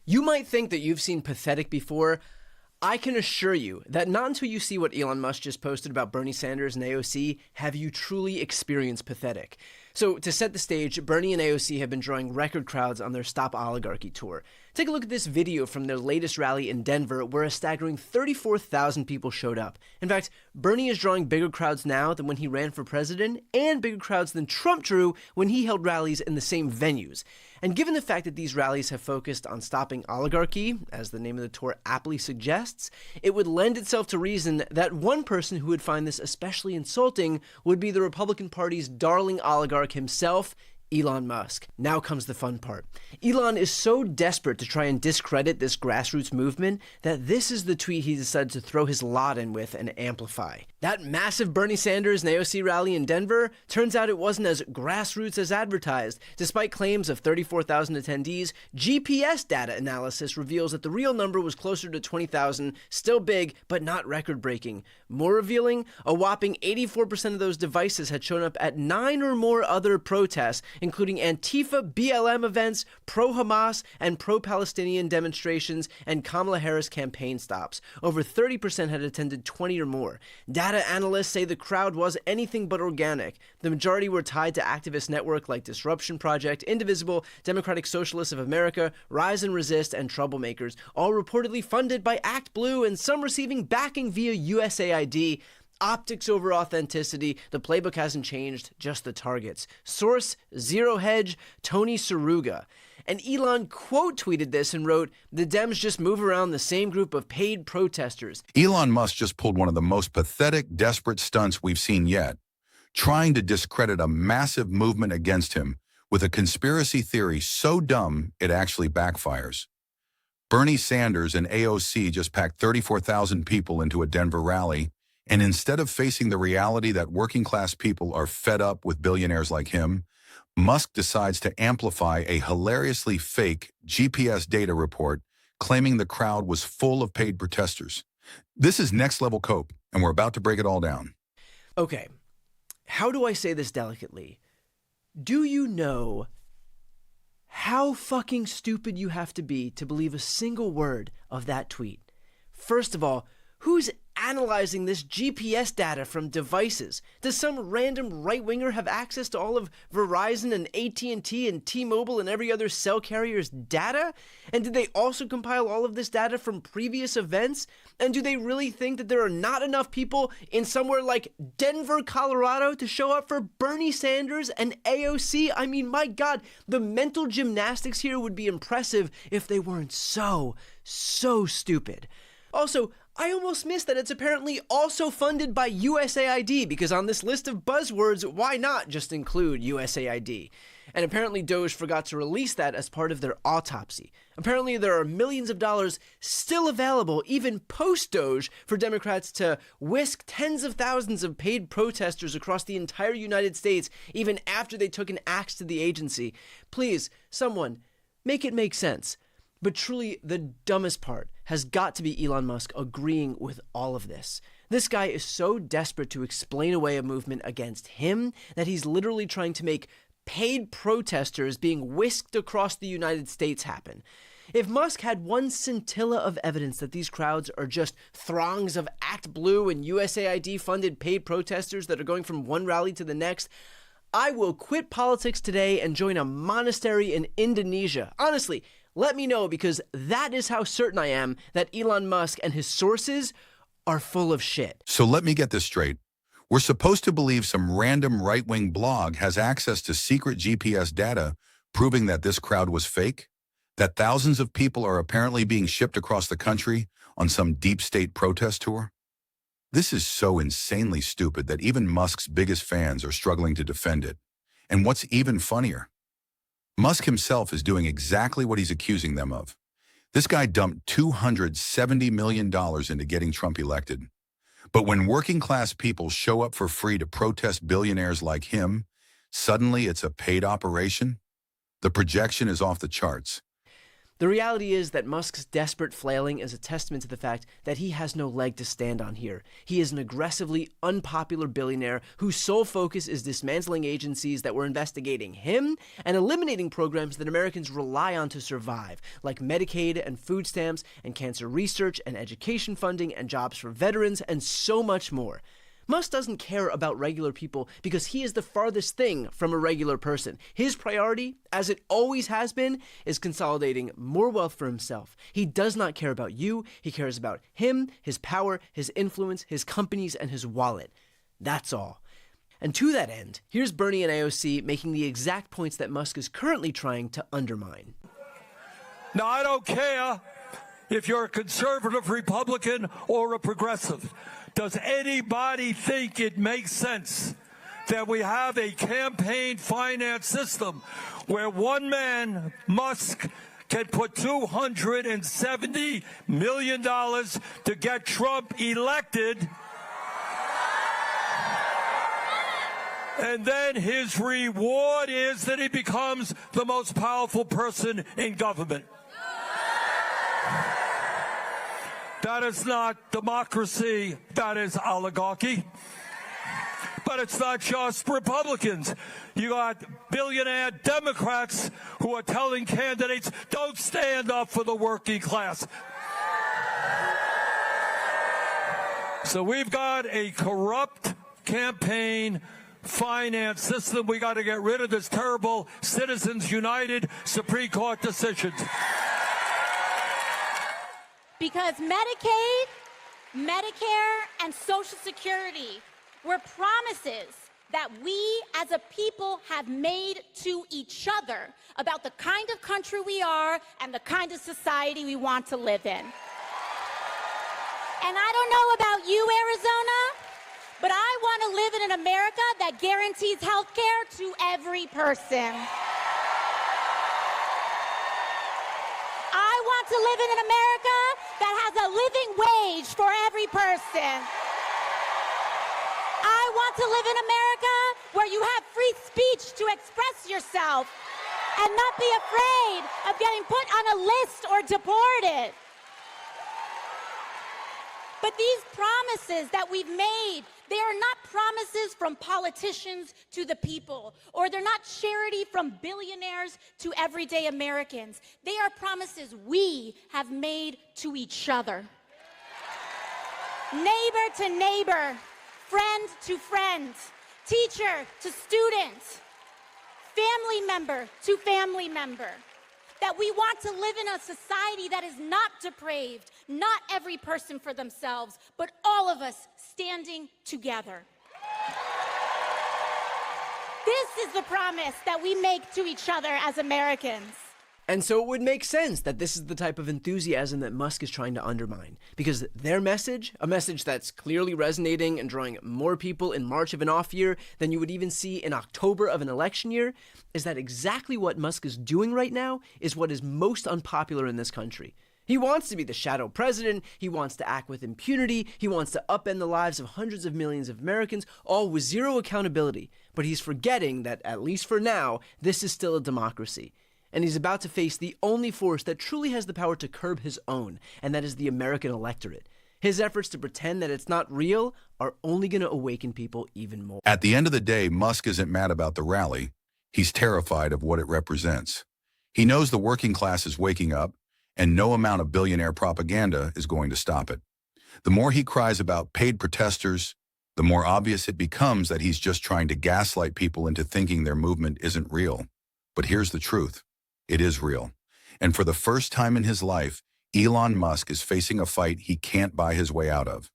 You might think that you've seen pathetic before. I can assure you that not until you see what Elon Musk just posted about Bernie Sanders and AOC have you truly experienced pathetic. So to set the stage, Bernie and AOC have been drawing record crowds on their Stop Oligarchy tour. Take a look at this video from their latest rally in Denver, where a staggering 34,000 people showed up. In fact, Bernie is drawing bigger crowds now than when he ran for president, and bigger crowds than Trump drew when he held rallies in the same venues. And given the fact that these rallies have focused on stopping oligarchy, as the name of the tour aptly suggests, it would lend itself to reason that one person who would find this especially insulting would be the Republican Party's darling oligarch himself, Elon Musk. Now comes the fun part. Elon is so desperate to try and discredit this grassroots movement that this is the tweet he decided to throw his lot in with and amplify. That massive Bernie Sanders and AOC rally in Denver, turns out it wasn't as grassroots as advertised. Despite claims of 34,000 attendees, GPS data analysis reveals that the real number was closer to 20,000, still big, but not record-breaking. More revealing, a whopping 84% of those devices had shown up at 9 or more other protests, including Antifa, BLM events, pro-Hamas and pro-Palestinian demonstrations, and Kamala Harris campaign stops. Over 30% had attended 20 or more. Data analysts say the crowd was anything but organic. The majority were tied to activist networks like Disruption Project, Indivisible, Democratic Socialists of America, Rise and Resist, and Troublemakers, all reportedly funded by Act Blue and some receiving backing via USAID. Optics over authenticity, the playbook hasn't changed, just the targets. Source, Zero Hedge, Tony Saruga. And Elon quote tweeted this and wrote, "The Dems just move around the same group of paid protesters." Elon Musk just pulled one of the most pathetic, desperate stunts we've seen yet, trying to discredit a massive movement against him with a conspiracy theory so dumb it actually backfires. Bernie Sanders and AOC just packed 34,000 people into a Denver rally, and instead of facing the reality that working-class people are fed up with billionaires like him, Musk decides to amplify a hilariously fake GPS data report claiming the crowd was full of paid protesters. This is next-level cope, and we're about to break it all down. Okay, how do I say this delicately? Do you know how fucking stupid you have to be to believe a single word of that tweet? First of all, who's analyzing this GPS data from devices? Does some random right-winger have access to all of Verizon and AT&T and T-Mobile and every other cell carrier's data? And did they also compile all of this data from previous events? And do they really think that there are not enough people in somewhere like Denver, Colorado to show up for Bernie Sanders and AOC? I mean, my God, the mental gymnastics here would be impressive if they weren't so stupid. Also, I almost missed that it's apparently also funded by USAID, because on this list of buzzwords, why not just include USAID? And apparently Doge forgot to release that as part of their autopsy. Apparently there are millions of dollars still available, even post-Doge, for Democrats to whisk tens of thousands of paid protesters across the entire United States, even after they took an axe to the agency. Please, someone, make it make sense. But truly, the dumbest part has got to be Elon Musk agreeing with all of this. This guy is so desperate to explain away a movement against him that he's literally trying to make paid protesters being whisked across the United States happen. If Musk had one scintilla of evidence that these crowds are just throngs of Act Blue and USAID-funded paid protesters that are going from one rally to the next, I will quit politics today and join a monastery in Indonesia. Honestly, let me know, because that is how certain I am that Elon Musk and his sources are full of shit. So let me get this straight. We're supposed to believe some random right-wing blog has access to secret GPS data proving that this crowd was fake? That thousands of people are apparently being shipped across the country on some deep state protest tour? This is so insanely stupid that even Musk's biggest fans are struggling to defend it. And what's even funnier, Musk himself is doing exactly what he's accusing them of. This guy dumped $270 million into getting Trump elected. But when working class people show up for free to protest billionaires like him, suddenly it's a paid operation? The projection is off the charts. The reality is that Musk's desperate flailing is a testament to the fact that he has no leg to stand on here. He is an aggressively unpopular billionaire whose sole focus is dismantling agencies that were investigating him and eliminating programs that Americans rely on to survive, like Medicaid and food stamps and cancer research and education funding and jobs for veterans and so much more. Musk doesn't care about regular people because he is the farthest thing from a regular person. His priority, as it always has been, is consolidating more wealth for himself. He does not care about you. He cares about him, his power, his influence, his companies, and his wallet. That's all. And to that end, here's Bernie and AOC making the exact points that Musk is currently trying to undermine. Now, I don't care if you're a conservative Republican or a progressive. Does anybody think it makes sense that we have a campaign finance system where one man, Musk, can put $270 million to get Trump elected, and then his reward is that he becomes the most powerful person in government? That is not democracy, that is oligarchy. But it's not just Republicans. You got billionaire Democrats who are telling candidates, don't stand up for the working class. So we've got a corrupt campaign finance system. We got to get rid of this terrible Citizens United Supreme Court decisions. Because Medicaid, Medicare, and Social Security were promises that we as a people have made to each other about the kind of country we are and the kind of society we want to live in. And I don't know about you, Arizona, but I want to live in an America that guarantees health care to every person. I want to live in an America that has a living wage for every person. I want to live in America where you have free speech to express yourself and not be afraid of getting put on a list or deported. But these promises that we've made, they are not promises from politicians to the people, or they're not charity from billionaires to everyday Americans. They are promises we have made to each other. Neighbor to neighbor, friend to friend, teacher to student, family member to family member. That we want to live in a society that is not depraved, not every person for themselves, but all of us standing together. This is the promise that we make to each other as Americans. And so it would make sense that this is the type of enthusiasm that Musk is trying to undermine, because their message, a message that's clearly resonating and drawing more people in March of an off year than you would even see in October of an election year, is that exactly what Musk is doing right now is what is most unpopular in this country. He wants to be the shadow president, he wants to act with impunity, he wants to upend the lives of hundreds of millions of Americans, all with zero accountability. But he's forgetting that, at least for now, this is still a democracy. And he's about to face the only force that truly has the power to curb his own, and that is the American electorate. His efforts to pretend that it's not real are only going to awaken people even more. At the end of the day, Musk isn't mad about the rally. He's terrified of what it represents. He knows the working class is waking up, and no amount of billionaire propaganda is going to stop it. The more he cries about paid protesters, the more obvious it becomes that he's just trying to gaslight people into thinking their movement isn't real. But here's the truth. It is real. And for the first time in his life, Elon Musk is facing a fight he can't buy his way out of.